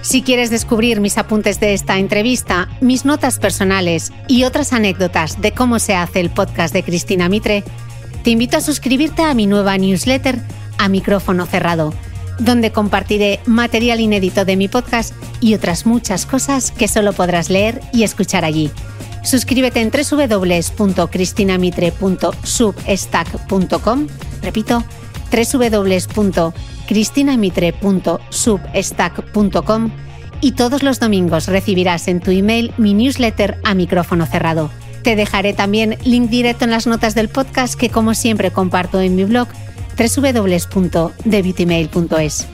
Si quieres descubrir mis apuntes de esta entrevista, mis notas personales y otras anécdotas de cómo se hace el podcast de Cristina Mitre, te invito a suscribirte a mi nueva newsletter A Micrófono Cerrado, donde compartiré material inédito de mi podcast y otras muchas cosas que solo podrás leer y escuchar allí. Suscríbete en www.cristinamitre.substack.com, repito, www.cristinamitre.substack.com, y todos los domingos recibirás en tu email mi newsletter A Micrófono Cerrado. Te dejaré también link directo en las notas del podcast que, como siempre, comparto en mi blog www.thebeautymail.es.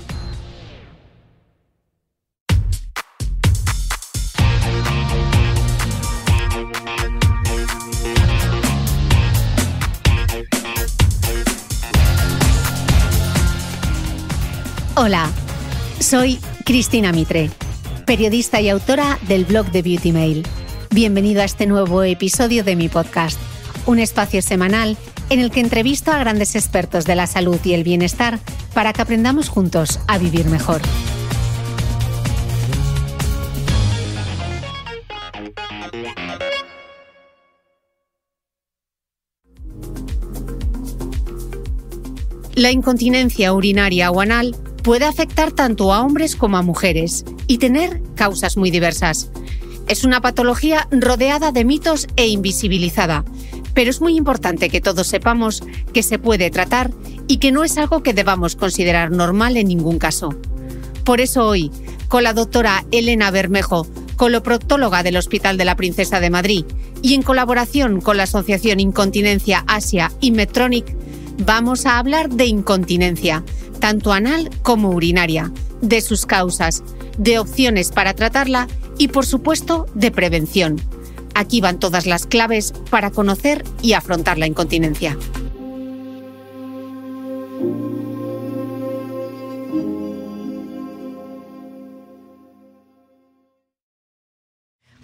Hola, soy Cristina Mitre, periodista y autora del blog de Beauty Mail. Bienvenido a este nuevo episodio de mi podcast, un espacio semanal en el que entrevisto a grandes expertos de la salud y el bienestar para que aprendamos juntos a vivir mejor. La incontinencia urinaria o anal puede afectar tanto a hombres como a mujeres y tener causas muy diversas. Es una patología rodeada de mitos e invisibilizada, pero es muy importante que todos sepamos que se puede tratar y que no es algo que debamos considerar normal en ningún caso. Por eso hoy, con la doctora Elena Bermejo, coloproctóloga del Hospital de la Princesa de Madrid, y en colaboración con la Asociación Incontinencia Asia y Medtronic, vamos a hablar de incontinencia, tanto anal como urinaria, de sus causas, de opciones para tratarla y, por supuesto, de prevención. Aquí van todas las claves para conocer y afrontar la incontinencia.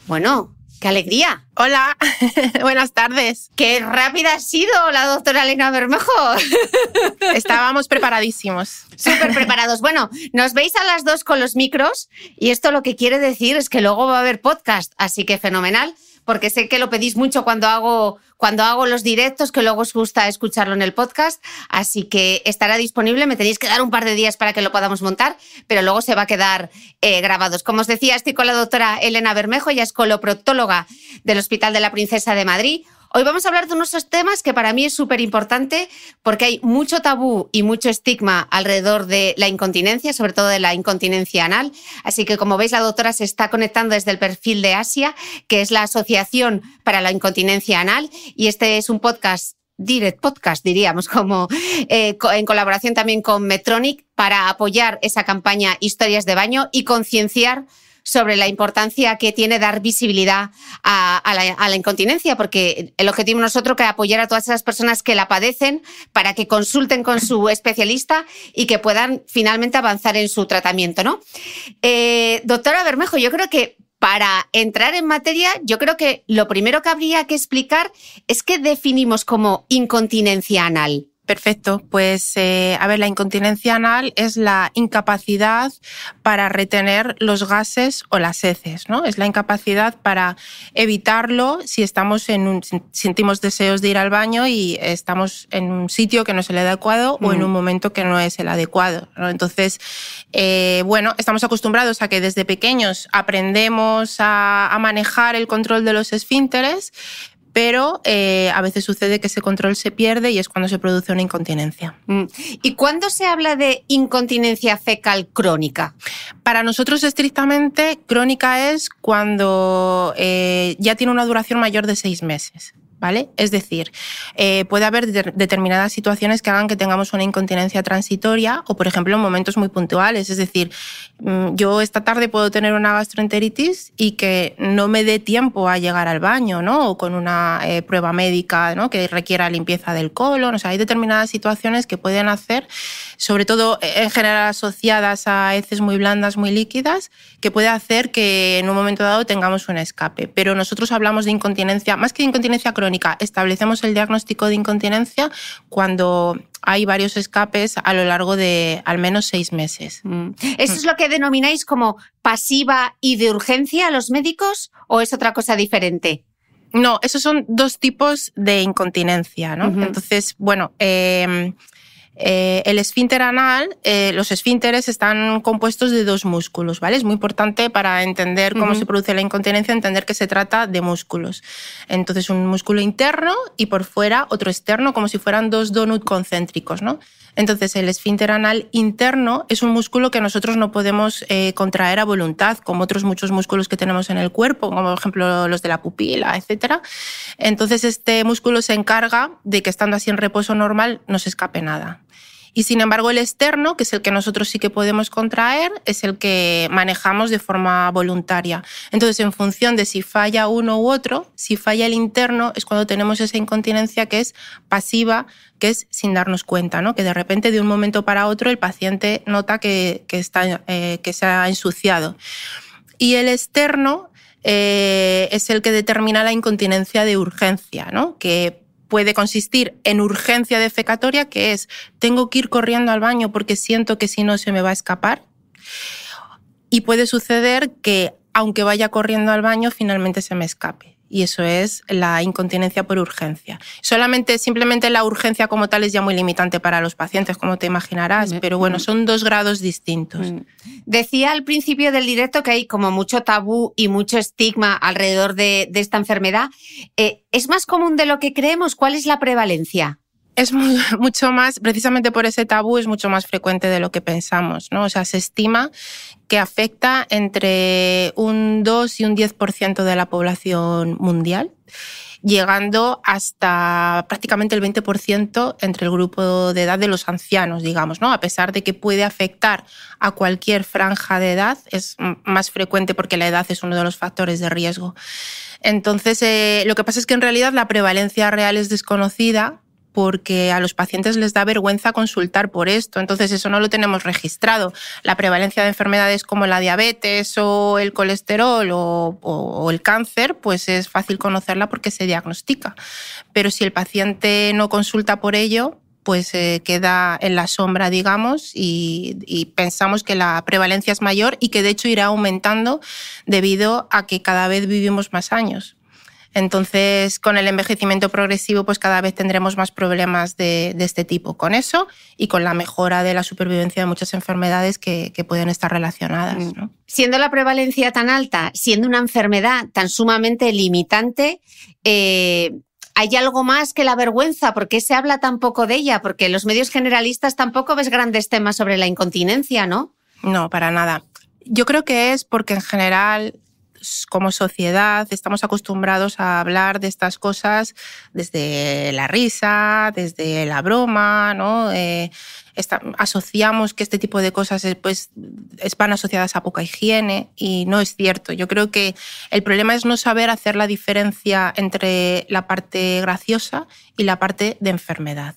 Bueno, ¡qué alegría! Hola, buenas tardes. ¡Qué rápida ha sido la doctora Elena Bermejo! Estábamos preparadísimos. Súper preparados. Bueno, nos veis a las dos con los micros y esto lo que quiere decir es que luego va a haber podcast, así que fenomenal, porque sé que lo pedís mucho cuando hago los directos, que luego os gusta escucharlo en el podcast, así que estará disponible. Me tenéis que dar un par de días para que lo podamos montar, pero luego se va a quedar grabados. Como os decía, estoy con la doctora Elena Bermejo, ella es coloproctóloga del Hospital de la Princesa de Madrid. Hoy vamos a hablar de unos temas que para mí es súper importante porque hay mucho tabú y mucho estigma alrededor de la incontinencia, sobre todo de la incontinencia anal. Así que, como veis, la doctora se está conectando desde el perfil de Asia, que es la Asociación para la Incontinencia Anal, y este es un podcast, direct podcast diríamos, como en colaboración también con Medtronic, para apoyar esa campaña Historias de Baño y concienciar sobre la importancia que tiene dar visibilidad a la incontinencia, porque el objetivo nosotros es apoyar a todas esas personas que la padecen para que consulten con su especialista y que puedan finalmente avanzar en su tratamiento, ¿no? Doctora Bermejo, yo creo que para entrar en materia, yo creo que lo primero que habría que explicar es qué definimos como incontinencia anal. Perfecto, pues a ver, la incontinencia anal es la incapacidad para retener los gases o las heces, ¿no? Es la incapacidad para evitarlo si sentimos deseos de ir al baño y estamos en un sitio que no es el adecuado o en un momento que no es el adecuado, ¿no? Entonces, bueno, estamos acostumbrados a que desde pequeños aprendemos a manejar el control de los esfínteres, pero a veces sucede que ese control se pierde y es cuando se produce una incontinencia. ¿Y cuándo se habla de incontinencia fecal crónica? Para nosotros, estrictamente, crónica es cuando ya tiene una duración mayor de 6 meses. ¿Vale? Es decir, puede haber determinadas situaciones que hagan que tengamos una incontinencia transitoria o, por ejemplo, en momentos muy puntuales. Es decir, yo esta tarde puedo tener una gastroenteritis y que no me dé tiempo a llegar al baño, ¿no? O con una prueba médica, ¿no? Que requiera limpieza del colon. O sea, hay determinadas situaciones que pueden hacer, sobre todo en general asociadas a heces muy blandas, muy líquidas, que puede hacer que en un momento dado tengamos un escape. Pero nosotros hablamos de incontinencia, más que de incontinencia crónica, crónica. Establecemos el diagnóstico de incontinencia cuando hay varios escapes a lo largo de al menos 6 meses. ¿Eso es lo que denomináis como pasiva y de urgencia a los médicos o es otra cosa diferente? No, esos son 2 tipos de incontinencia, ¿no? Entonces, bueno, el esfínter anal, los esfínteres están compuestos de 2 músculos, ¿vale? Es muy importante para entender cómo se produce la incontinencia, entender que se trata de músculos. Entonces, un músculo interno y por fuera otro externo, como si fueran 2 donuts concéntricos, ¿no? Entonces, el esfínter anal interno es un músculo que nosotros no podemos contraer a voluntad, como otros muchos músculos que tenemos en el cuerpo, como por ejemplo los de la pupila, etc. Entonces, este músculo se encarga de que estando así en reposo normal no se escape nada. Y sin embargo, el externo, que es el que nosotros sí que podemos contraer, es el que manejamos de forma voluntaria. Entonces, en función de si falla uno u otro, si falla el interno, es cuando tenemos esa incontinencia que es pasiva, que es sin darnos cuenta, ¿no? Que de repente, de un momento para otro, el paciente nota que se ha ensuciado. Y el externo es el que determina la incontinencia de urgencia, ¿no? Que puede consistir en urgencia defecatoria, que es tengo que ir corriendo al baño porque siento que si no se me va a escapar. Y puede suceder que, aunque vaya corriendo al baño, finalmente se me escape. Y eso es la incontinencia por urgencia. Simplemente la urgencia como tal es ya muy limitante para los pacientes, como te imaginarás, pero bueno, son 2 grados distintos. Decía al principio del directo que hay como mucho tabú y mucho estigma alrededor de esta enfermedad. ¿Es más común de lo que creemos? ¿Cuál es la prevalencia? Es mucho más, precisamente por ese tabú, es mucho más frecuente de lo que pensamos, ¿no? O sea, se estima que afecta entre un 2 y un 10% de la población mundial, llegando hasta prácticamente el 20% entre el grupo de edad de los ancianos, digamos, ¿no? A pesar de que puede afectar a cualquier franja de edad, es más frecuente porque la edad es uno de los factores de riesgo. Entonces, lo que pasa es que en realidad la prevalencia real es desconocida, porque a los pacientes les da vergüenza consultar por esto. Entonces, eso no lo tenemos registrado. La prevalencia de enfermedades como la diabetes o el colesterol o el cáncer, pues es fácil conocerla porque se diagnostica. Pero si el paciente no consulta por ello, pues queda en la sombra, digamos, y pensamos que la prevalencia es mayor y que de hecho irá aumentando debido a que cada vez vivimos más años. Entonces, con el envejecimiento progresivo, pues cada vez tendremos más problemas de este tipo. Con eso y con la mejora de la supervivencia de muchas enfermedades que pueden estar relacionadas, ¿no? Siendo la prevalencia tan alta, siendo una enfermedad tan sumamente limitante, ¿hay algo más que la vergüenza? ¿Por qué se habla tan poco de ella? Porque en los medios generalistas tampoco ves grandes temas sobre la incontinencia, ¿no? No, para nada. Yo creo que es porque en general, como sociedad, estamos acostumbrados a hablar de estas cosas desde la risa, desde la broma, ¿no? Asociamos que este tipo de cosas pues, van asociadas a poca higiene y no es cierto. Yo creo que el problema es no saber hacer la diferencia entre la parte graciosa y la parte de enfermedad.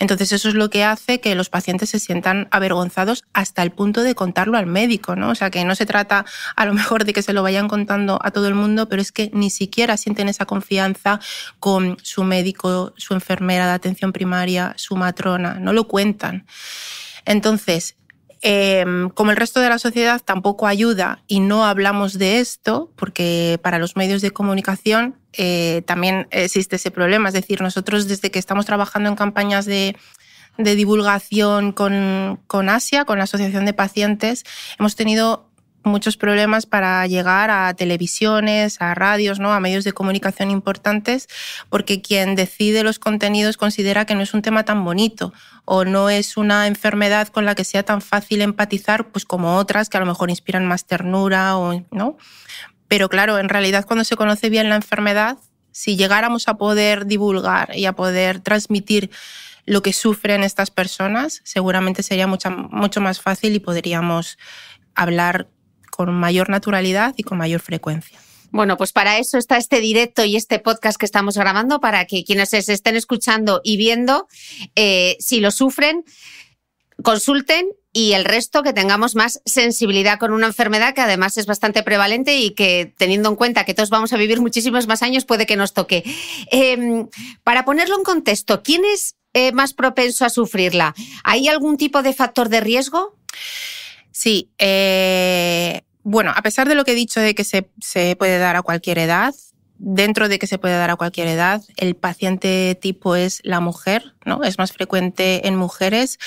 Entonces eso es lo que hace que los pacientes se sientan avergonzados hasta el punto de contarlo al médico, ¿no? O sea, que no se trata a lo mejor de que se lo vayan contando a todo el mundo, pero es que ni siquiera sienten esa confianza con su médico, su enfermera de atención primaria, su matrona, no lo cuentan. Entonces, como el resto de la sociedad tampoco ayuda y no hablamos de esto, porque para los medios de comunicación también existe ese problema. Es decir, nosotros desde que estamos trabajando en campañas de divulgación con ASIA, con la Asociación de Pacientes, hemos tenido muchos problemas para llegar a televisiones, a radios, ¿no? A medios de comunicación importantes, porque quien decide los contenidos considera que no es un tema tan bonito o no es una enfermedad con la que sea tan fácil empatizar, pues como otras que a lo mejor inspiran más ternura, ¿no? Pero claro, en realidad cuando se conoce bien la enfermedad, si llegáramos a poder divulgar y a poder transmitir lo que sufren estas personas, seguramente sería mucho más fácil y podríamos hablar con mayor naturalidad y con mayor frecuencia. Bueno, pues para eso está este directo y este podcast que estamos grabando, para que quienes se estén escuchando y viendo, si lo sufren, consulten y el resto que tengamos más sensibilidad con una enfermedad que además es bastante prevalente y que, teniendo en cuenta que todos vamos a vivir muchísimos más años, puede que nos toque. Para ponerlo en contexto, ¿quién es más propenso a sufrirla? ¿Hay algún tipo de factor de riesgo? Sí. Bueno, a pesar de lo que he dicho de que se puede dar a cualquier edad, dentro de que se puede dar a cualquier edad, el paciente tipo es la mujer, ¿no? Es más frecuente en mujeres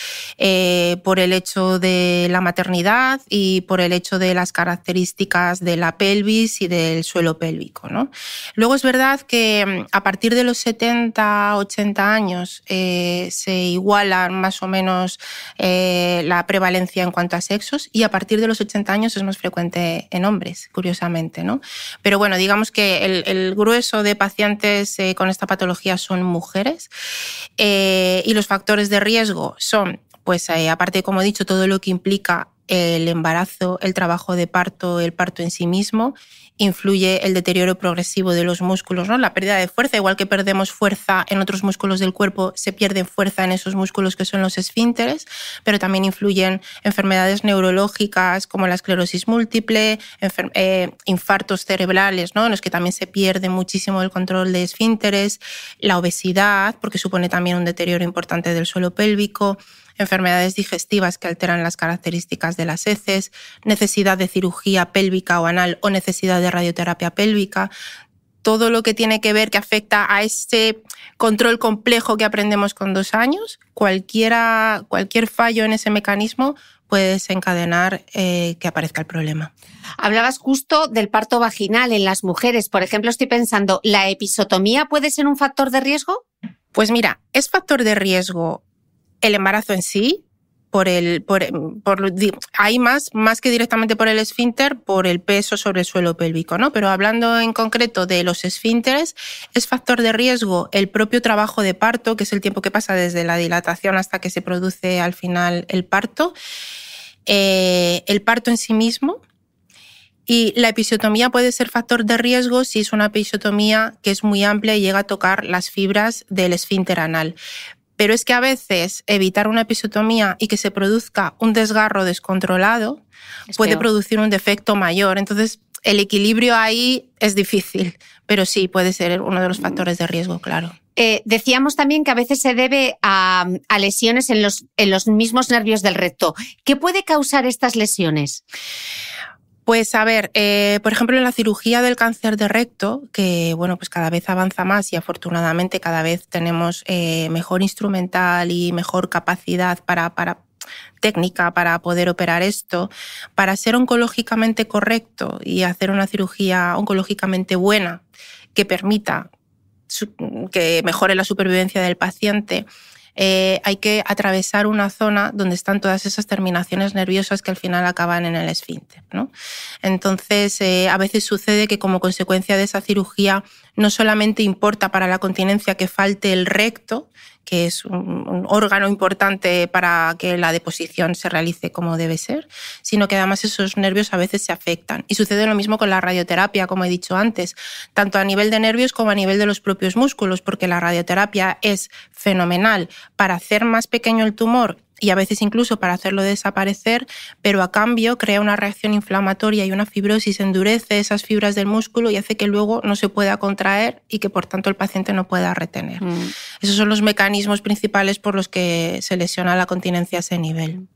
por el hecho de la maternidad y por el hecho de las características de la pelvis y del suelo pélvico, ¿no? Luego es verdad que a partir de los 70, 80 años se iguala más o menos la prevalencia en cuanto a sexos, y a partir de los 80 años es más frecuente en hombres, curiosamente, ¿no? Pero bueno, digamos que el grueso de pacientes con esta patología son mujeres. Y los factores de riesgo son, pues aparte, como he dicho, todo lo que implica el embarazo, el trabajo de parto, el parto en sí mismo, influye el deterioro progresivo de los músculos, ¿no? La pérdida de fuerza, igual que perdemos fuerza en otros músculos del cuerpo, se pierde fuerza en esos músculos que son los esfínteres, pero también influyen enfermedades neurológicas como la esclerosis múltiple, infartos cerebrales, ¿no? En los que también se pierde muchísimo el control de esfínteres, la obesidad, porque supone también un deterioro importante del suelo pélvico, enfermedades digestivas que alteran las características de las heces, necesidad de cirugía pélvica o anal o necesidad de radioterapia pélvica. Todo lo que tiene que ver, que afecta a ese control complejo que aprendemos con 2 años, cualquier fallo en ese mecanismo puede desencadenar que aparezca el problema. Hablabas justo del parto vaginal en las mujeres. Por ejemplo, estoy pensando, ¿la episiotomía puede ser un factor de riesgo? Pues mira, es factor de riesgo el embarazo en sí, hay más que directamente por el esfínter, por el peso sobre el suelo pélvico, ¿no? Pero hablando en concreto de los esfínteres, es factor de riesgo el propio trabajo de parto, que es el tiempo que pasa desde la dilatación hasta que se produce al final el parto en sí mismo. Y la episiotomía puede ser factor de riesgo si es una episiotomía que es muy amplia y llega a tocar las fibras del esfínter anal. Pero es que a veces evitar una episiotomía y que se produzca un desgarro descontrolado puede producir un defecto mayor. Entonces, el equilibrio ahí es difícil, pero sí puede ser uno de los factores de riesgo, claro. Decíamos también que a veces se debe a lesiones en los mismos nervios del recto. ¿Qué puede causar estas lesiones? Pues a ver, por ejemplo, en la cirugía del cáncer de recto, que bueno, pues cada vez avanza más y afortunadamente cada vez tenemos mejor instrumental y mejor capacidad para técnica para poder operar esto, para ser oncológicamente correcto y hacer una cirugía oncológicamente buena que permita que mejore la supervivencia del paciente, hay que atravesar una zona donde están todas esas terminaciones nerviosas que al final acaban en el esfínter, ¿no? Entonces, a veces sucede que como consecuencia de esa cirugía no solamente importa para la continencia que falte el recto, que es un órgano importante para que la deposición se realice como debe ser, sino que además esos nervios a veces se afectan. Y sucede lo mismo con la radioterapia, como he dicho antes, tanto a nivel de nervios como a nivel de los propios músculos, porque la radioterapia es fenomenal para hacer más pequeño el tumor y a veces incluso para hacerlo desaparecer, pero a cambio crea una reacción inflamatoria y una fibrosis, endurece esas fibras del músculo y hace que luego no se pueda contraer y que por tanto el paciente no pueda retener. Esos son los mecanismos principales por los que se lesiona la continencia a ese nivel.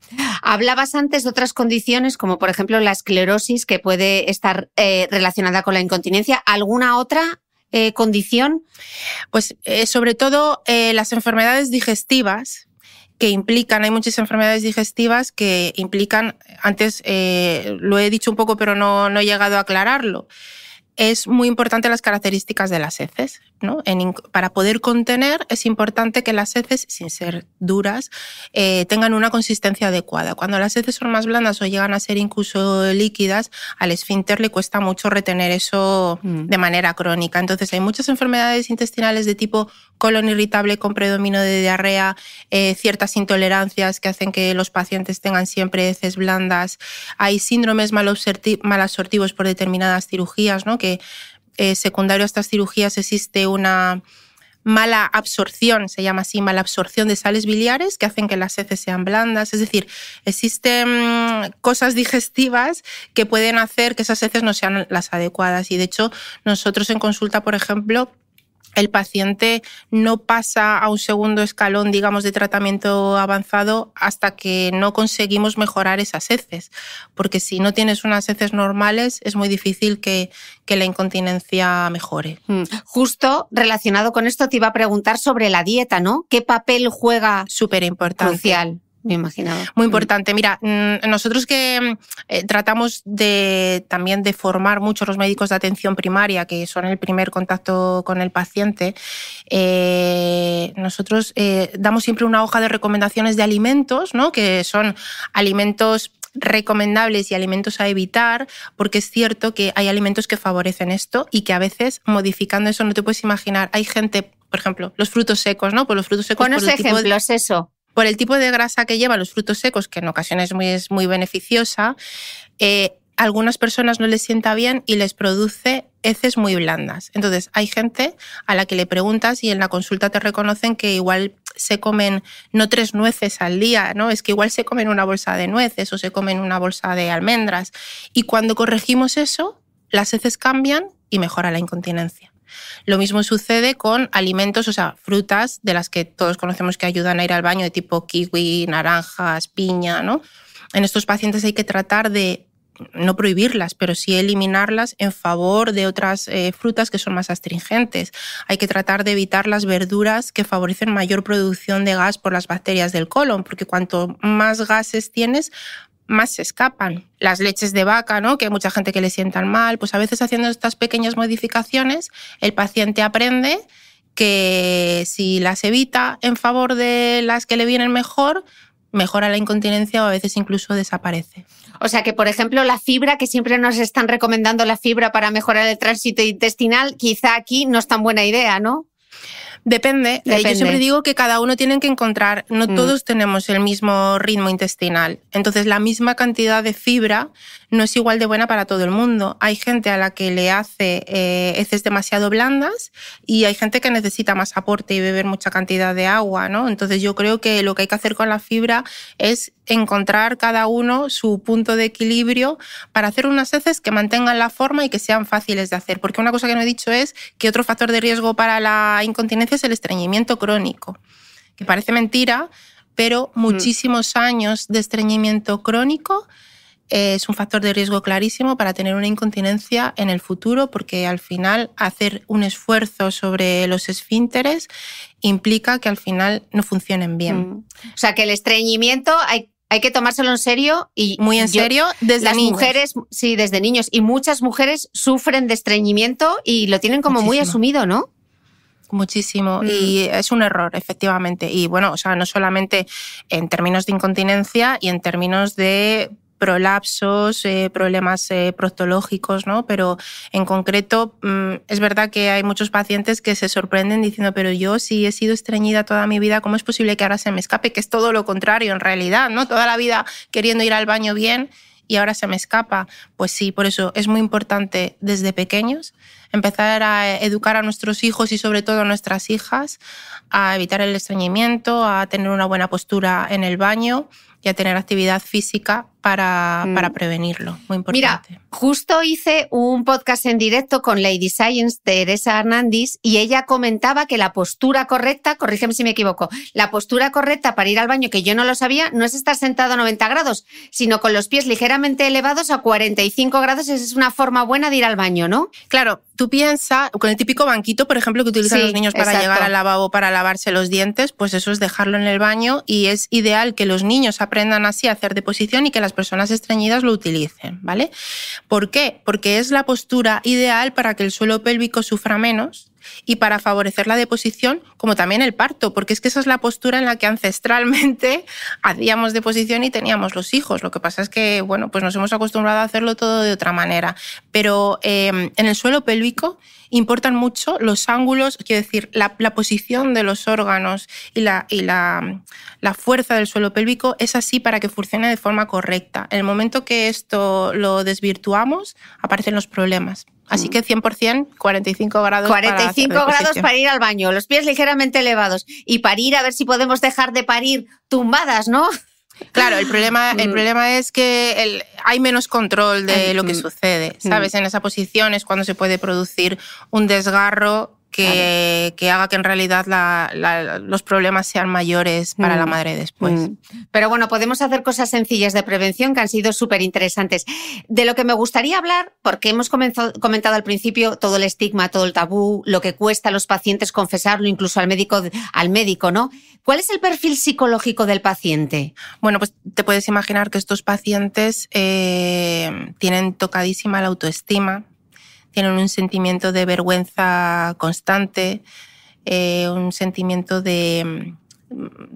Hablabas antes de otras condiciones, como por ejemplo la esclerosis, que puede estar relacionada con la incontinencia. ¿Alguna otra condición? Pues sobre todo las enfermedades digestivas, que implican, hay muchas enfermedades digestivas que implican, antes lo he dicho un poco pero no he llegado a aclararlo, es muy importante las características de las heces, ¿no? Para poder contener es importante que las heces, sin ser duras, tengan una consistencia adecuada. Cuando las heces son más blandas o llegan a ser incluso líquidas, al esfínter le cuesta mucho retener eso de manera crónica. Entonces hay muchas enfermedades intestinales de tipo colon irritable con predominio de diarrea, ciertas intolerancias que hacen que los pacientes tengan siempre heces blandas. Hay síndromes malabsortivos por determinadas cirugías, ¿no? Que secundario a estas cirugías existe una mala absorción, se llama así, mala absorción de sales biliares que hacen que las heces sean blandas. Es decir, existen cosas digestivas que pueden hacer que esas heces no sean las adecuadas. Y de hecho, nosotros en consulta, por ejemplo, el paciente no pasa a un segundo escalón, digamos, de tratamiento avanzado hasta que no conseguimos mejorar esas heces. Porque si no tienes unas heces normales, es muy difícil que la incontinencia mejore. Justo relacionado con esto te iba a preguntar sobre la dieta, ¿no? ¿Qué papel juega? Súper importante. Crucial. Me imaginaba. Muy importante. Mira, nosotros que tratamos también de formar mucho los médicos de atención primaria, que son el primer contacto con el paciente, nosotros damos siempre una hoja de recomendaciones de alimentos, ¿no? Que son alimentos recomendables y alimentos a evitar, porque es cierto que hay alimentos que favorecen esto y que a veces modificando eso no te puedes imaginar. Hay gente, por ejemplo, los frutos secos, ¿no? Pues los frutos secos. Buenos ejemplos, eso. Por el tipo de grasa que llevan los frutos secos, que en ocasiones es muy beneficiosa, a algunas personas no les sienta bien y les produce heces muy blandas. Entonces, hay gente a la que le preguntas y en la consulta te reconocen que igual se comen no 3 nueces al día, ¿no? Es que igual se comen una bolsa de nueces o se comen una bolsa de almendras. Y cuando corregimos eso, las heces cambian y mejora la incontinencia. Lo mismo sucede con alimentos, o sea, frutas de las que todos conocemos que ayudan a ir al baño, de tipo kiwi, naranjas, piña, ¿no? En estos pacientes hay que tratar de no prohibirlas, pero sí eliminarlas en favor de otras frutas que son más astringentes. Hay que tratar de evitar las verduras que favorecen mayor producción de gas por las bacterias del colon, porque cuanto más gases tienes, más se escapan. Las leches de vaca, ¿no? Que hay mucha gente que le sientan mal, pues a veces haciendo estas pequeñas modificaciones el paciente aprende que si las evita en favor de las que le vienen mejor, mejora la incontinencia o a veces incluso desaparece. O sea que, por ejemplo, la fibra, que siempre nos están recomendando la fibra para mejorar el tránsito intestinal, quizá aquí no es tan buena idea, ¿no? Depende. Yo siempre digo que cada uno tiene que encontrar, no todos tenemos el mismo ritmo intestinal, entonces la misma cantidad de fibra no es igual de buena para todo el mundo. Hay gente a la que le hace heces demasiado blandas y hay gente que necesita más aporte y beber mucha cantidad de agua, ¿no? Entonces yo creo que lo que hay que hacer con la fibra es encontrar cada uno su punto de equilibrio para hacer unas heces que mantengan la forma y que sean fáciles de hacer. Porque una cosa que no he dicho es que otro factor de riesgo para la incontinencia es el estreñimiento crónico, que parece mentira, pero muchísimos años de estreñimiento crónico es un factor de riesgo clarísimo para tener una incontinencia en el futuro, porque al final hacer un esfuerzo sobre los esfínteres implica que al final no funcionen bien. O sea, que el estreñimiento hay que tomárselo en serio. Y muy en serio desde las niños. Mujeres, sí, desde niños. Y muchas mujeres sufren de estreñimiento y lo tienen como muy asumido, ¿no? Muchísimo. Y es un error, efectivamente. Y bueno, o sea, no solamente en términos de incontinencia y en términos de prolapsos, problemas proctológicos, ¿no? Pero en concreto es verdad que hay muchos pacientes que se sorprenden diciendo, pero yo si he sido estreñida toda mi vida, ¿cómo es posible que ahora se me escape? Que es todo lo contrario en realidad, ¿no? Toda la vida queriendo ir al baño bien y ahora se me escapa. Pues sí, por eso es muy importante desde pequeños empezar a educar a nuestros hijos y sobre todo a nuestras hijas a evitar el estreñimiento, a tener una buena postura en el baño y a tener actividad física para prevenirlo. Muy importante. Mira, justo hice un podcast en directo con Lady Science, Teresa Hernández, y ella comentaba que la postura correcta, corrígeme si me equivoco, la postura correcta para ir al baño, que yo no lo sabía, no es estar sentado a 90 grados, sino con los pies ligeramente elevados a 45 grados. Esa es una forma buena de ir al baño, ¿no? Claro, tú piensas, con el típico banquito, por ejemplo, que utilizan los niños para llegar al lavabo para lavarse los dientes, pues eso es dejarlo en el baño y es ideal que los niños aprendan así a hacer deposición y que las personas estreñidas lo utilicen, ¿vale? ¿Por qué? Porque es la postura ideal para que el suelo pélvico sufra menos y para favorecer la deposición, como también el parto, porque es que esa es la postura en la que ancestralmente hacíamos deposición y teníamos los hijos. Lo que pasa es que, bueno, pues nos hemos acostumbrado a hacerlo todo de otra manera. Pero en el suelo pélvico importan mucho los ángulos, quiero decir, la posición de los órganos y la fuerza del suelo pélvico es así para que funcione de forma correcta. En el momento que esto lo desvirtuamos, aparecen los problemas. Así que 100%, 45 grados 45 grados para ir al baño, los pies ligeramente elevados y parir, a ver si podemos dejar de parir tumbadas, ¿no? Claro, el problema es que hay menos control de lo que sucede, ¿sabes? En esa posición es cuando se puede producir un desgarro que haga que en realidad los problemas sean mayores para la madre después. Pero bueno, podemos hacer cosas sencillas de prevención que han sido súper interesantes. De lo que me gustaría hablar, porque hemos comentado al principio todo el estigma, todo el tabú, lo que cuesta a los pacientes confesarlo, incluso al médico, ¿no? ¿Cuál es el perfil psicológico del paciente? Bueno, pues te puedes imaginar que estos pacientes tienen tocadísima la autoestima, tienen un sentimiento de vergüenza constante, un sentimiento de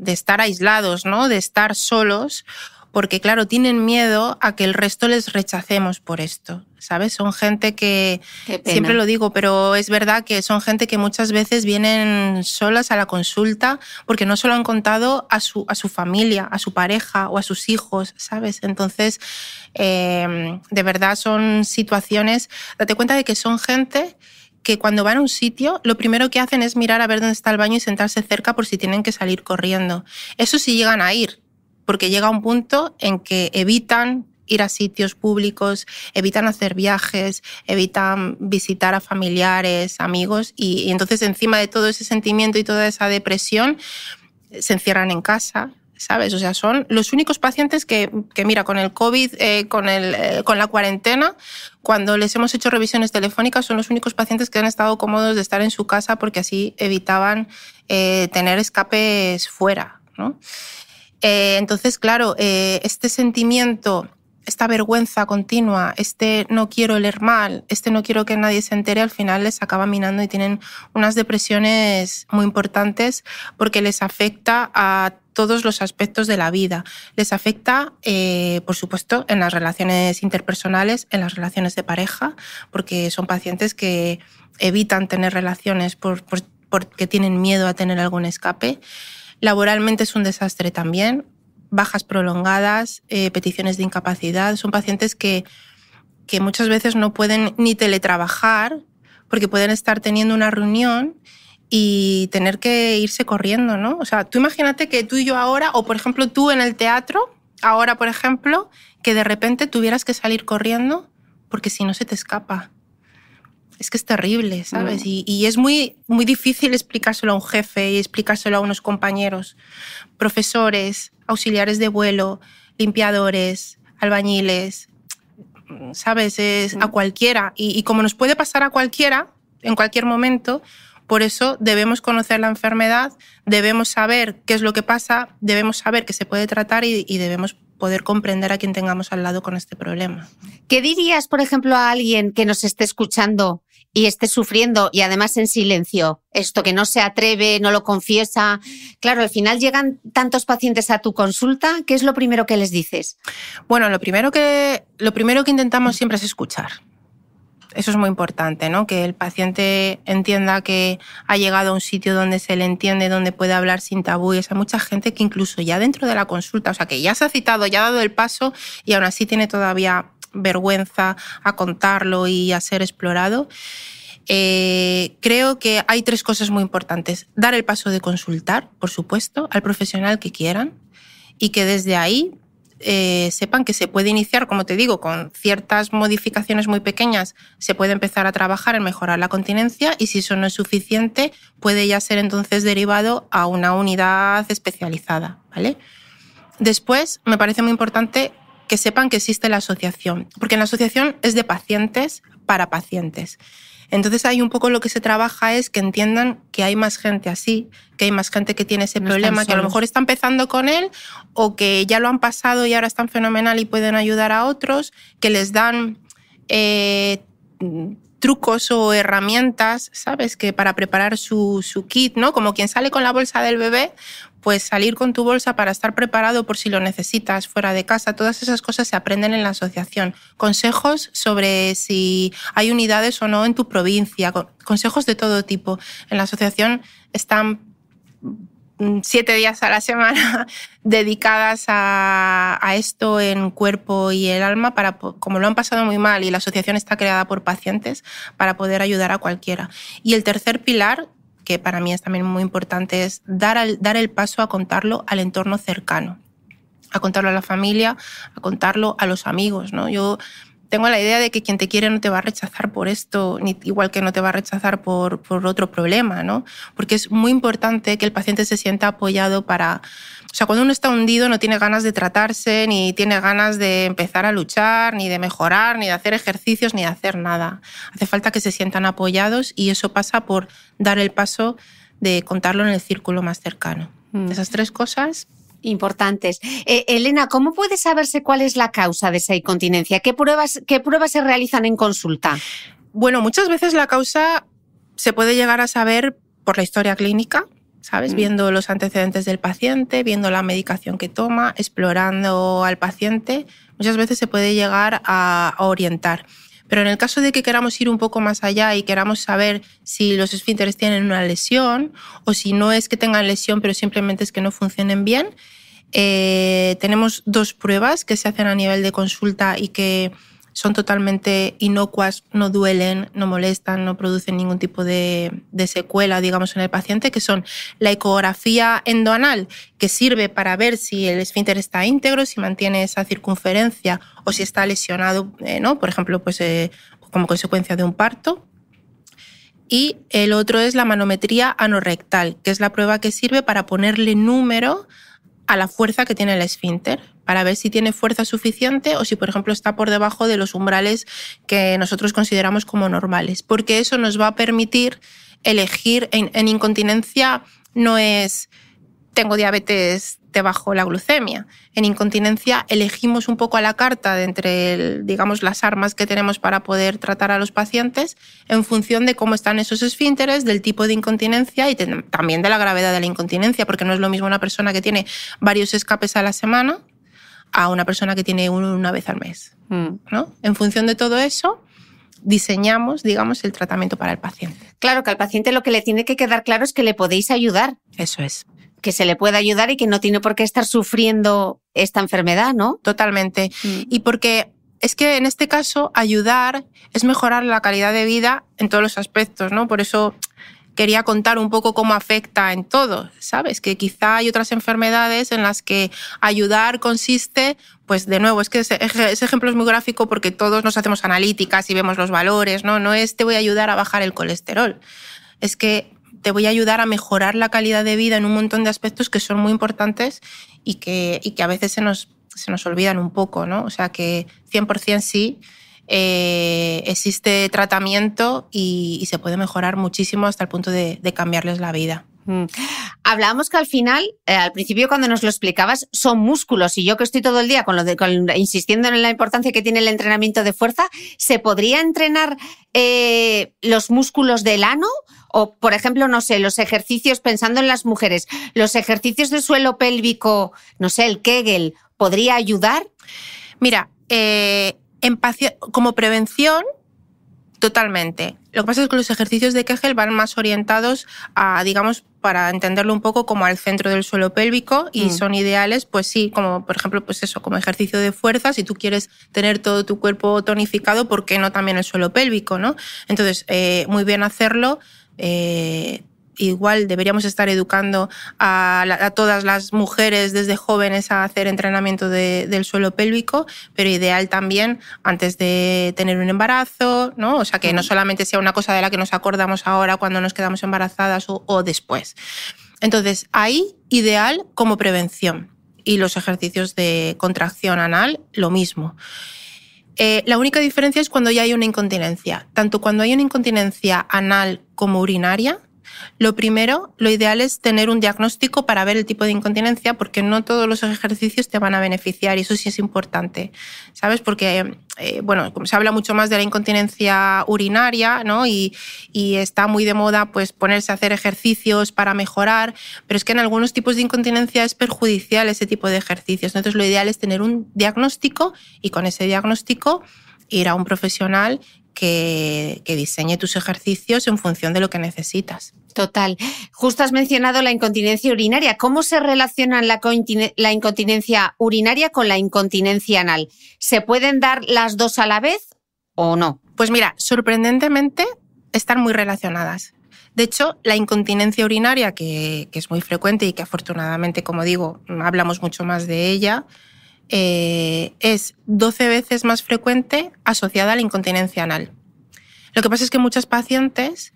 estar aislados, ¿no? De estar solos, porque claro, tienen miedo a que el resto les rechacemos por esto, ¿sabes? Son gente que, siempre lo digo, pero es verdad que son gente que muchas veces vienen solas a la consulta porque no se lo han contado a su familia, a su pareja o a sus hijos, ¿sabes? Entonces, de verdad son situaciones, date cuenta de que son gente que cuando van a un sitio, lo primero que hacen es mirar a ver dónde está el baño y sentarse cerca por si tienen que salir corriendo. Eso sí llegan a ir, porque llega un punto en que evitan ir a sitios públicos, evitan hacer viajes, evitan visitar a familiares, amigos, y entonces encima de todo ese sentimiento y toda esa depresión se encierran en casa, ¿sabes? O sea, son los únicos pacientes que mira, con el COVID, con la cuarentena, cuando les hemos hecho revisiones telefónicas, son los únicos pacientes que han estado cómodos de estar en su casa porque así evitaban tener escapes fuera, ¿no? Entonces, claro, este sentimiento, esta vergüenza continua, no quiero oler mal, no quiero que nadie se entere, al final les acaba minando y tienen unas depresiones muy importantes porque les afecta a todos los aspectos de la vida. Les afecta, por supuesto, en las relaciones interpersonales, en las relaciones de pareja, porque son pacientes que evitan tener relaciones porque tienen miedo a tener algún escape. Laboralmente es un desastre también, bajas prolongadas, peticiones de incapacidad. Son pacientes que muchas veces no pueden ni teletrabajar porque pueden estar teniendo una reunión y tener que irse corriendo, ¿no? O sea, tú imagínate que tú y yo ahora, o por ejemplo tú en el teatro, ahora por ejemplo, que de repente tuvieras que salir corriendo porque si no se te escapa. Es que es terrible, ¿sabes? Y es muy, muy difícil explicárselo a un jefe y explicárselo a unos compañeros, profesores, auxiliares de vuelo, limpiadores, albañiles, ¿sabes? Es a cualquiera. Y como nos puede pasar a cualquiera, en cualquier momento, por eso debemos conocer la enfermedad, debemos saber qué es lo que pasa, debemos saber que se puede tratar y debemos poder comprender a quien tengamos al lado con este problema. ¿Qué dirías, por ejemplo, a alguien que nos esté escuchando y esté sufriendo y además en silencio? Esto que no se atreve, no lo confiesa. Claro, al final llegan tantos pacientes a tu consulta, ¿qué es lo primero que les dices? Bueno, lo primero que intentamos siempre es escuchar. Eso es muy importante, ¿no? Que el paciente entienda que ha llegado a un sitio donde se le entiende, donde puede hablar sin tabúes. Hay mucha gente que incluso ya dentro de la consulta, o sea, que ya se ha citado, ya ha dado el paso y aún así tiene todavía vergüenza a contarlo y a ser explorado. Creo que hay 3 cosas muy importantes. Dar el paso de consultar, por supuesto, al profesional que quieran y que desde ahí sepan que se puede iniciar, como te digo, con ciertas modificaciones muy pequeñas, se puede empezar a trabajar en mejorar la continencia y si eso no es suficiente, puede ya ser entonces derivado a una unidad especializada, ¿vale? Después, me parece muy importante que sepan que existe la asociación, porque la asociación es de pacientes para pacientes. Entonces ahí un poco lo que se trabaja es que entiendan que hay más gente así, que hay más gente que tiene ese problema, que a lo mejor está empezando con él o que ya lo han pasado y ahora están fenomenal y pueden ayudar a otros, que les dan trucos o herramientas, ¿sabes? Que para preparar su kit, ¿no? Como quien sale con la bolsa del bebé, pues salir con tu bolsa para estar preparado por si lo necesitas fuera de casa. Todas esas cosas se aprenden en la asociación. Consejos sobre si hay unidades o no en tu provincia. Consejos de todo tipo. En la asociación están 7 días a la semana dedicadas a esto en cuerpo y el alma, como lo han pasado muy mal y la asociación está creada por pacientes, para poder ayudar a cualquiera. Y el tercer pilar, que para mí es también muy importante, es dar el paso a contarlo al entorno cercano, a contarlo a la familia, a contarlo a los amigos, ¿no? Yo tengo la idea de que quien te quiere no te va a rechazar por esto, igual que no te va a rechazar por otro problema, ¿no? Porque es muy importante que el paciente se sienta apoyado para... O sea, cuando uno está hundido no tiene ganas de tratarse, ni tiene ganas de empezar a luchar, ni de mejorar, ni de hacer ejercicios, ni de hacer nada. Hace falta que se sientan apoyados y eso pasa por dar el paso de contarlo en el círculo más cercano. Esas 3 cosas... importantes. Elena, ¿cómo puede saberse cuál es la causa de esa incontinencia? ¿Qué pruebas se realizan en consulta? Bueno, muchas veces la causa se puede llegar a saber por la historia clínica, ¿sabes? Viendo los antecedentes del paciente, viendo la medicación que toma, explorando al paciente. Muchas veces se puede llegar a orientar. Pero en el caso de que queramos ir un poco más allá y queramos saber si los esfínteres tienen una lesión o si no es que tengan lesión, pero simplemente es que no funcionen bien, tenemos 2 pruebas que se hacen a nivel de consulta y que son totalmente inocuas, no duelen, no molestan, no producen ningún tipo de secuela, digamos, en el paciente, que son la ecografía endoanal, que sirve para ver si el esfínter está íntegro, si mantiene esa circunferencia o si está lesionado, ¿no? Por ejemplo, pues, como consecuencia de un parto. Y el otro es la manometría anorrectal, que es la prueba que sirve para ponerle número a la fuerza que tiene el esfínter, para ver si tiene fuerza suficiente o si, por ejemplo, está por debajo de los umbrales que nosotros consideramos como normales. Porque eso nos va a permitir elegir. En incontinencia no es tengo diabetes, te bajo la glucemia. En incontinencia elegimos un poco a la carta de entre, digamos, las armas que tenemos para poder tratar a los pacientes en función de cómo están esos esfínteres, del tipo de incontinencia y también de la gravedad de la incontinencia, porque no es lo mismo una persona que tiene varios escapes a la semana a una persona que tiene uno una vez al mes, ¿no? En función de todo eso, diseñamos, digamos, el tratamiento para el paciente. Claro, que al paciente lo que le tiene que quedar claro es que le podéis ayudar. Eso es. Que se le puede ayudar y que no tiene por qué estar sufriendo esta enfermedad, ¿no? Totalmente. Y porque es que en este caso ayudar es mejorar la calidad de vida en todos los aspectos, ¿no? Por eso quería contar un poco cómo afecta en todo, ¿sabes? Que quizá hay otras enfermedades en las que ayudar consiste, pues de nuevo, es que ese ejemplo es muy gráfico porque todos nos hacemos analíticas y vemos los valores, ¿no? No es te voy a ayudar a bajar el colesterol, es que te voy a ayudar a mejorar la calidad de vida en un montón de aspectos que son muy importantes y que a veces se nos olvidan un poco, ¿no? O sea que 100% sí, existe tratamiento y se puede mejorar muchísimo hasta el punto de cambiarles la vida. Hablábamos que al final, al principio cuando nos lo explicabas, son músculos y yo que estoy todo el día insistiendo en la importancia que tiene el entrenamiento de fuerza, ¿se podría entrenar los músculos del ano? O, por ejemplo, no sé, los ejercicios, pensando en las mujeres, los ejercicios de suelo pélvico, no sé, el Kegel, ¿podría ayudar? Mira, como prevención, totalmente. Lo que pasa es que los ejercicios de Kegel van más orientados a, digamos, para entenderlo un poco, como al centro del suelo pélvico y son ideales, pues sí, como por ejemplo, pues eso, como ejercicio de fuerza. Si tú quieres tener todo tu cuerpo tonificado, ¿por qué no también el suelo pélvico, no? Entonces, muy bien hacerlo. Igual deberíamos estar educando a todas las mujeres desde jóvenes a hacer entrenamiento del suelo pélvico, pero ideal también antes de tener un embarazo, ¿no? O sea, que no solamente sea una cosa de la que nos acordamos ahora cuando nos quedamos embarazadas o después. Entonces, ahí ideal como prevención. Y los ejercicios de contracción anal, lo mismo. La única diferencia es cuando ya hay una incontinencia. Tanto cuando hay una incontinencia anal como urinaria, lo primero, lo ideal es tener un diagnóstico para ver el tipo de incontinencia, porque no todos los ejercicios te van a beneficiar y eso sí es importante, ¿sabes? Porque, bueno, como se habla mucho más de la incontinencia urinaria, ¿no? Y está muy de moda pues ponerse a hacer ejercicios para mejorar, pero es que en algunos tipos de incontinencia es perjudicial ese tipo de ejercicios. Entonces lo ideal es tener un diagnóstico y con ese diagnóstico ir a un profesional que diseñe tus ejercicios en función de lo que necesitas. Total. Justo has mencionado la incontinencia urinaria. ¿Cómo se relaciona la incontinencia urinaria con la incontinencia anal? ¿Se pueden dar las dos a la vez o no? Pues mira, sorprendentemente están muy relacionadas. De hecho, la incontinencia urinaria, que es muy frecuente y que afortunadamente, como digo, hablamos mucho más de ella, es 12 veces más frecuente asociada a la incontinencia anal. Lo que pasa es que muchas pacientes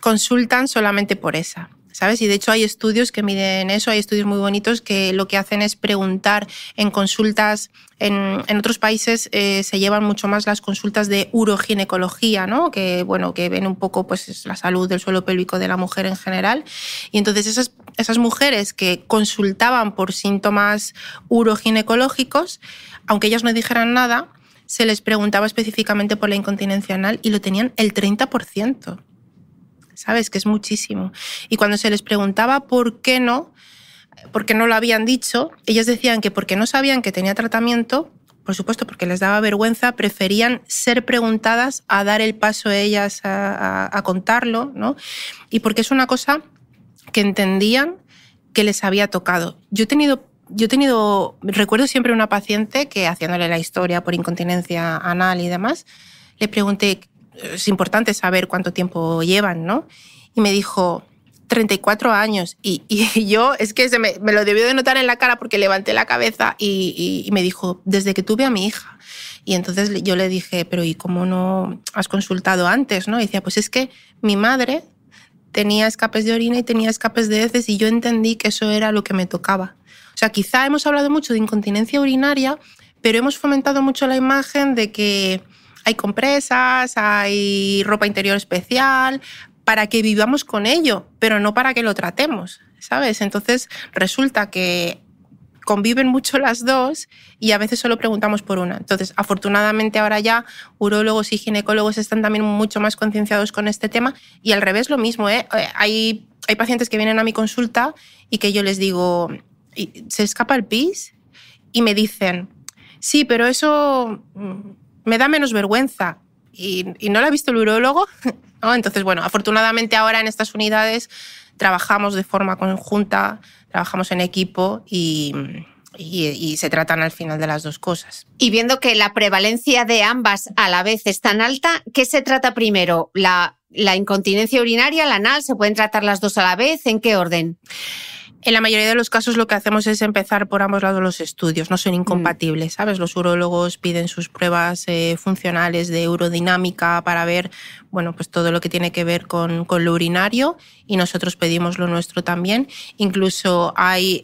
consultan solamente por esa, ¿sabes? Y de hecho hay estudios que miden eso, hay estudios muy bonitos que lo que hacen es preguntar en consultas. En otros países se llevan mucho más las consultas de uroginecología, ¿no? Que ven un poco pues, la salud del suelo pélvico de la mujer en general. Y entonces esas mujeres que consultaban por síntomas uroginecológicos, aunque ellas no dijeran nada, se les preguntaba específicamente por la incontinencia anal y lo tenían el 30%. ¿Sabes? Que es muchísimo. Y cuando se les preguntaba por qué no lo habían dicho, ellas decían que porque no sabían que tenía tratamiento, por supuesto porque les daba vergüenza, preferían ser preguntadas a dar el paso a ellas a contarlo, ¿no? Y porque es una cosa que entendían que les había tocado. Yo he tenido, recuerdo siempre una paciente que, haciéndole la historia por incontinencia anal y demás, le pregunté, es importante saber cuánto tiempo llevan, ¿no? Y me dijo, 34 años. Y yo, es que me lo debió de notar en la cara porque levanté la cabeza y me dijo, desde que tuve a mi hija. Y entonces yo le dije, pero ¿y cómo no has consultado antes, no? Y decía, pues es que mi madre tenía escapes de orina y tenía escapes de heces y yo entendí que eso era lo que me tocaba. O sea, quizá hemos hablado mucho de incontinencia urinaria, pero hemos fomentado mucho la imagen de que hay compresas, hay ropa interior especial, para que vivamos con ello, pero no para que lo tratemos, ¿sabes? Entonces resulta que conviven mucho las dos y a veces solo preguntamos por una. Entonces, afortunadamente ahora ya urólogos y ginecólogos están también mucho más concienciados con este tema y al revés lo mismo, ¿eh? Hay pacientes que vienen a mi consulta y que yo les digo, ¿se escapa el pis? Y me dicen, sí, pero eso me da menos vergüenza. ¿Y no lo ha visto el urólogo? ¿No? Entonces, bueno, afortunadamente ahora en estas unidades trabajamos de forma conjunta, trabajamos en equipo y se tratan al final de las dos cosas. Y viendo que la prevalencia de ambas a la vez es tan alta, ¿qué se trata primero? ¿La incontinencia urinaria, la anal? ¿Se pueden tratar las dos a la vez? ¿En qué orden? En la mayoría de los casos lo que hacemos es empezar por ambos lados los estudios, no son incompatibles, ¿sabes? Los urólogos piden sus pruebas funcionales de urodinámica para ver, bueno, pues todo lo que tiene que ver con lo urinario y nosotros pedimos lo nuestro también. Incluso hay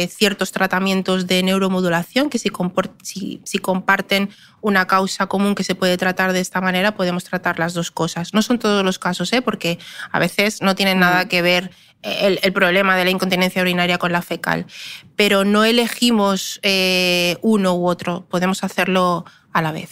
ciertos tratamientos de neuromodulación que si comparten una causa común que se puede tratar de esta manera, podemos tratar las dos cosas. No son todos los casos, porque a veces no tienen nada que ver el problema de la incontinencia urinaria con la fecal, pero no elegimos uno u otro, podemos hacerlo a la vez.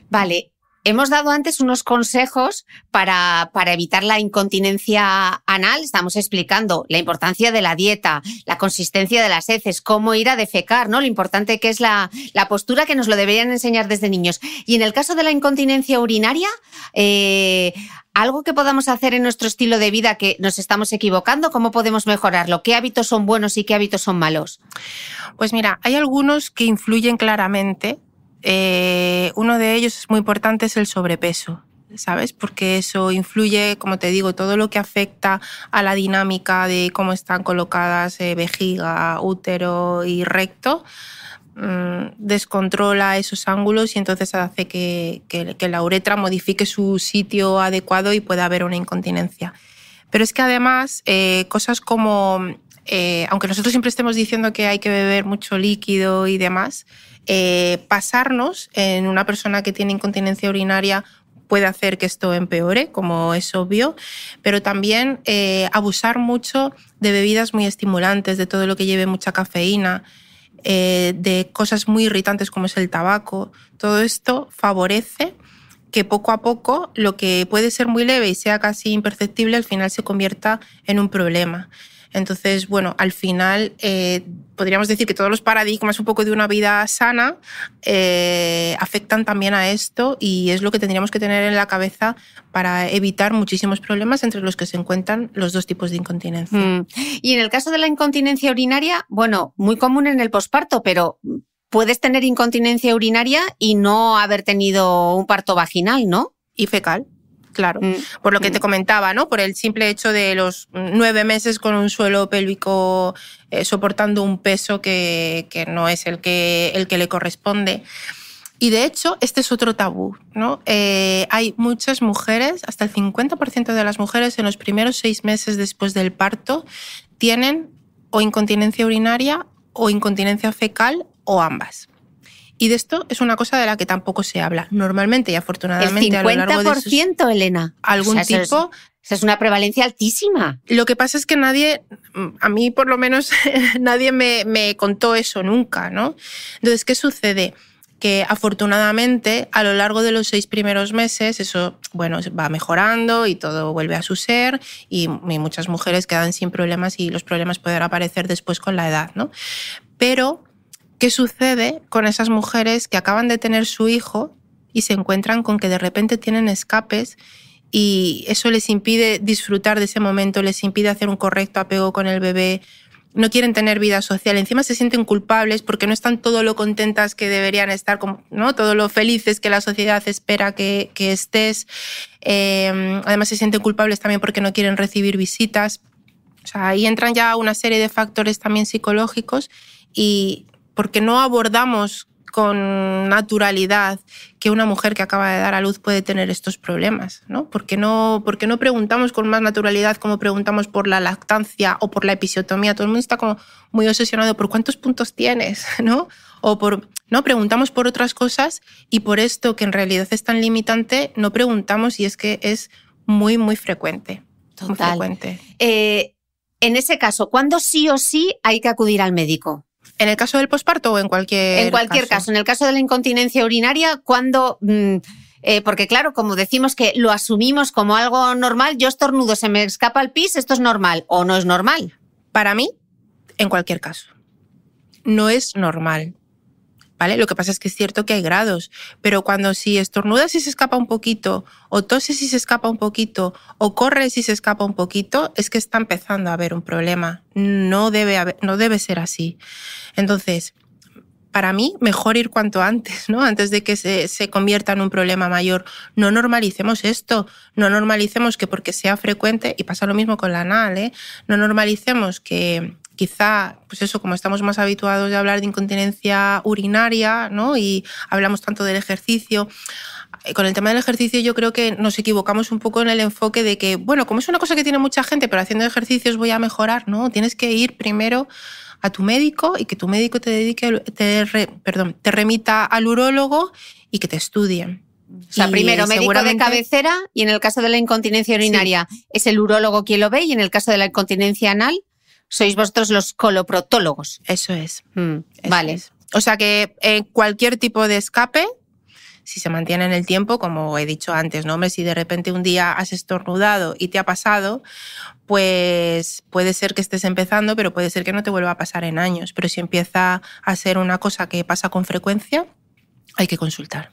Vale. Hemos dado antes unos consejos para evitar la incontinencia anal. Estamos explicando la importancia de la dieta, la consistencia de las heces, cómo ir a defecar, ¿no? Lo importante que es la postura, que nos lo deberían enseñar desde niños. Y en el caso de la incontinencia urinaria, algo que podamos hacer en nuestro estilo de vida que nos estamos equivocando, ¿cómo podemos mejorarlo? ¿Qué hábitos son buenos y qué hábitos son malos? Pues mira, hay algunos que influyen claramente. Uno de ellos es muy importante, es el sobrepeso, ¿sabes? Porque eso influye, como te digo, todo lo que afecta a la dinámica de cómo están colocadas vejiga, útero y recto, descontrola esos ángulos y entonces hace que la uretra modifique su sitio adecuado y pueda haber una incontinencia. Pero es que además cosas como, aunque nosotros siempre estemos diciendo que hay que beber mucho líquido y demás, pasarnos en una persona que tiene incontinencia urinaria puede hacer que esto empeore, como es obvio, pero también abusar mucho de bebidas muy estimulantes, de todo lo que lleve mucha cafeína, de cosas muy irritantes como es el tabaco. Todo esto favorece que poco a poco lo que puede ser muy leve y sea casi imperceptible al final se convierta en un problema. Entonces, bueno, al final podríamos decir que todos los paradigmas un poco de una vida sana afectan también a esto, y es lo que tendríamos que tener en la cabeza para evitar muchísimos problemas, entre los que se encuentran los dos tipos de incontinencia. Y en el caso de la incontinencia urinaria, bueno, muy común en el posparto, pero puedes tener incontinencia urinaria y no haber tenido un parto vaginal, ¿no? Y fecal. Claro, por lo que te comentaba, ¿no? Por el simple hecho de los 9 meses con un suelo pélvico soportando un peso que no es el que le corresponde. Y de hecho, este es otro tabú, ¿no? Hay muchas mujeres, hasta el 50% de las mujeres en los primeros 6 meses después del parto tienen o incontinencia urinaria o incontinencia fecal o ambas. Y de esto es una cosa de la que tampoco se habla. Normalmente y afortunadamente a lo largo de el 50%, Elena. Algún tipo... Esa es una prevalencia altísima. Lo que pasa es que nadie, a mí por lo menos, nadie me contó eso nunca, ¿no? Entonces, ¿qué sucede? Que afortunadamente a lo largo de los 6 primeros meses eso, bueno, va mejorando y todo vuelve a su ser, y muchas mujeres quedan sin problemas, y los problemas pueden aparecer después con la edad, ¿no? Pero ¿qué sucede con esas mujeres que acaban de tener su hijo y se encuentran con que de repente tienen escapes y eso les impide disfrutar de ese momento, les impide hacer un correcto apego con el bebé, no quieren tener vida social, encima se sienten culpables porque no están todo lo contentas que deberían estar, ¿no? Todo lo felices que la sociedad espera que estés? Además se sienten culpables también porque no quieren recibir visitas. O sea, ahí entran ya una serie de factores también psicológicos, y porque no abordamos con naturalidad que una mujer que acaba de dar a luz puede tener estos problemas, ¿no? Porque no preguntamos con más naturalidad como preguntamos por la lactancia o por la episiotomía. Todo el mundo está como muy obsesionado por cuántos puntos tienes, ¿no? No preguntamos por otras cosas, y por esto que en realidad es tan limitante no preguntamos, y es que es muy, muy frecuente. Total. Muy frecuente. En ese caso, ¿cuándo sí o sí hay que acudir al médico? ¿En el caso del posparto o en cualquier caso? En el caso de la incontinencia urinaria, ¿cuándo? Porque claro, como decimos que lo asumimos como algo normal, yo estornudo, se me escapa el pis, ¿esto es normal o no es normal? Para mí, en cualquier caso, no es normal, ¿vale? Lo que pasa es que es cierto que hay grados, pero cuando si estornudas y se escapa un poquito, o toses y se escapa un poquito, o corres y se escapa un poquito, es que está empezando a haber un problema. No debe ser así. Entonces, para mí, mejor ir cuanto antes, ¿no? Antes de que se convierta en un problema mayor. No normalicemos esto, no normalicemos que porque sea frecuente, y pasa lo mismo con la anal, ¿eh? No normalicemos que quizá, pues eso, como estamos más habituados de hablar de incontinencia urinaria, ¿no? Y hablamos tanto del ejercicio. Con el tema del ejercicio yo creo que nos equivocamos un poco en el enfoque de que, bueno, como es una cosa que tiene mucha gente, pero haciendo ejercicios voy a mejorar, ¿no? Tienes que ir primero a tu médico y que tu médico te remita al urólogo y que te estudie. O sea, primero médico de cabecera, y en el caso de la incontinencia urinaria es el urólogo quien lo ve, y en el caso de la incontinencia anal sois vosotros los coloproctólogos. Eso es. Vale. Es. O sea que cualquier tipo de escape, si se mantiene en el tiempo, como he dicho antes, ¿no? Hombre, si de repente un día has estornudado y te ha pasado, pues puede ser que estés empezando, pero puede ser que no te vuelva a pasar en años. Pero si empieza a ser una cosa que pasa con frecuencia, hay que consultar.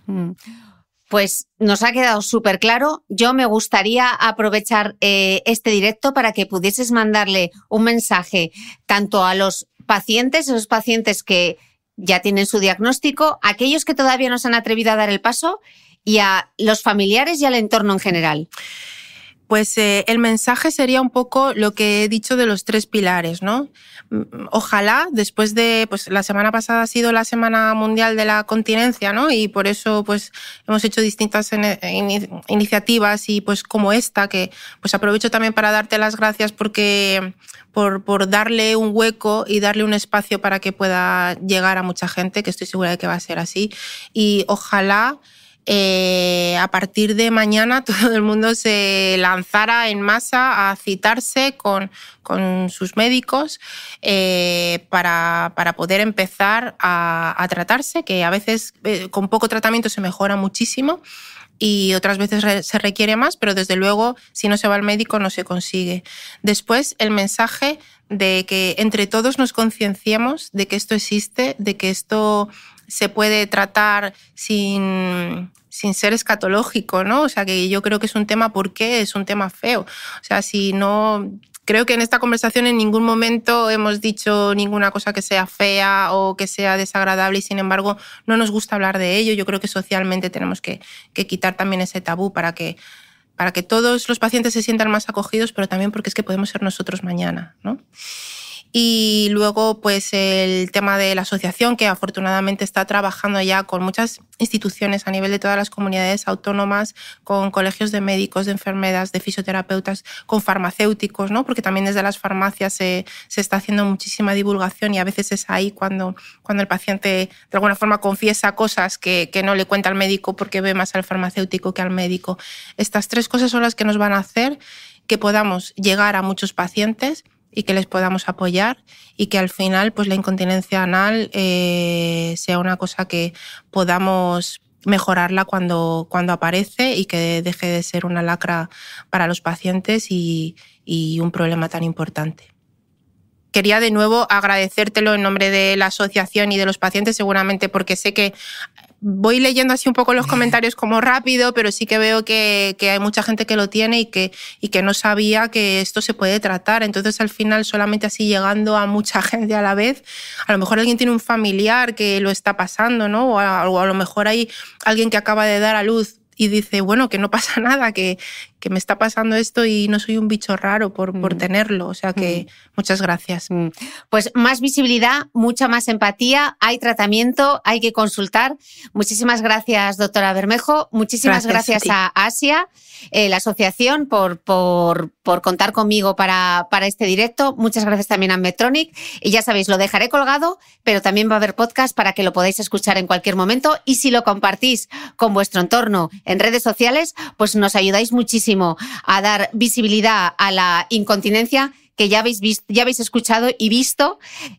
Pues nos ha quedado súper claro. Yo me gustaría aprovechar este directo para que pudieses mandarle un mensaje tanto a los pacientes, esos pacientes que ya tienen su diagnóstico, a aquellos que todavía no se han atrevido a dar el paso, y a los familiares y al entorno en general. Pues el mensaje sería un poco lo que he dicho de los 3 pilares, ¿no? Ojalá, después de, pues la semana pasada ha sido la Semana Mundial de la Continencia, ¿no? Y por eso, pues, hemos hecho distintas iniciativas, y pues como esta, que pues aprovecho también para darte las gracias porque por darle un hueco y darle un espacio para que pueda llegar a mucha gente, que estoy segura de que va a ser así. Y ojalá a partir de mañana todo el mundo se lanzara en masa a citarse con sus médicos para poder empezar a tratarse, que a veces con poco tratamiento se mejora muchísimo. y otras veces se requiere más, pero desde luego si no se va al médico no se consigue. Después el mensaje de que entre todos nos concienciemos de que esto existe, de que esto se puede tratar sin ser escatológico, ¿no? O sea, que yo creo que es un tema, ¿por qué? Es un tema feo. O sea, si no... Creo que en esta conversación en ningún momento hemos dicho ninguna cosa que sea fea o que sea desagradable y, sin embargo, no nos gusta hablar de ello. Yo creo que socialmente tenemos que quitar también ese tabú para que todos los pacientes se sientan más acogidos, pero también porque es que podemos ser nosotros mañana, ¿no? Y luego, pues el tema de la asociación, que afortunadamente está trabajando ya con muchas instituciones a nivel de todas las comunidades autónomas, con colegios de médicos, de enfermeras, de fisioterapeutas, con farmacéuticos, ¿no? Porque también desde las farmacias se está haciendo muchísima divulgación y a veces es ahí cuando el paciente de alguna forma confiesa cosas que no le cuenta al médico porque ve más al farmacéutico que al médico. Estas 3 cosas son las que nos van a hacer que podamos llegar a muchos pacientes y que les podamos apoyar y que al final pues la incontinencia anal sea una cosa que podamos mejorarla cuando aparece y que deje de ser una lacra para los pacientes y un problema tan importante. Quería de nuevo agradecértelo en nombre de la asociación y de los pacientes, seguramente porque sé que voy leyendo así un poco los comentarios como rápido, pero sí que veo que hay mucha gente que lo tiene y que no sabía que esto se puede tratar. Entonces, al final, solamente así llegando a mucha gente a la vez, a lo mejor alguien tiene un familiar que lo está pasando, ¿no? O a lo mejor hay alguien que acaba de dar a luz y dice, bueno, que no pasa nada, que me está pasando esto y no soy un bicho raro por tenerlo. O sea que muchas gracias. Pues más visibilidad, mucha más empatía, hay tratamiento, hay que consultar. Muchísimas gracias, doctora Bermejo. Muchísimas gracias a Asia, la asociación, por contar conmigo para este directo. Muchas gracias también a Medtronic. Y ya sabéis, lo dejaré colgado, pero también va a haber podcast para que lo podáis escuchar en cualquier momento. Y si lo compartís con vuestro entorno en redes sociales, pues nos ayudáis muchísimo a dar visibilidad a la incontinencia, que ya habéis escuchado y visto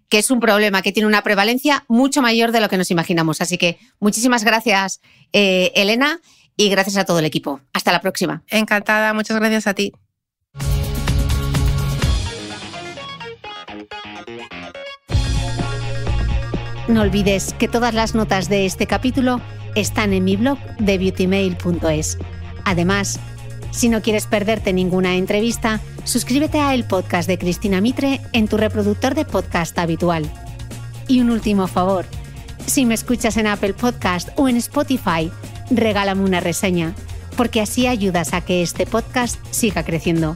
que es un problema que tiene una prevalencia mucho mayor de lo que nos imaginamos. Así que muchísimas gracias, Elena, y gracias a todo el equipo. Hasta la próxima. Encantada, muchas gracias a ti. No olvides que todas las notas de este capítulo están en mi blog de beautymail.es. Además, si no quieres perderte ninguna entrevista, suscríbete a el podcast de Cristina Mitre en tu reproductor de podcast habitual. Y un último favor, si me escuchas en Apple Podcast o en Spotify, regálame una reseña, porque así ayudas a que este podcast siga creciendo.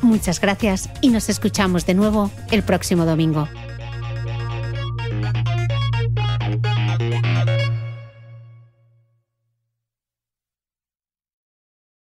Muchas gracias y nos escuchamos de nuevo el próximo domingo.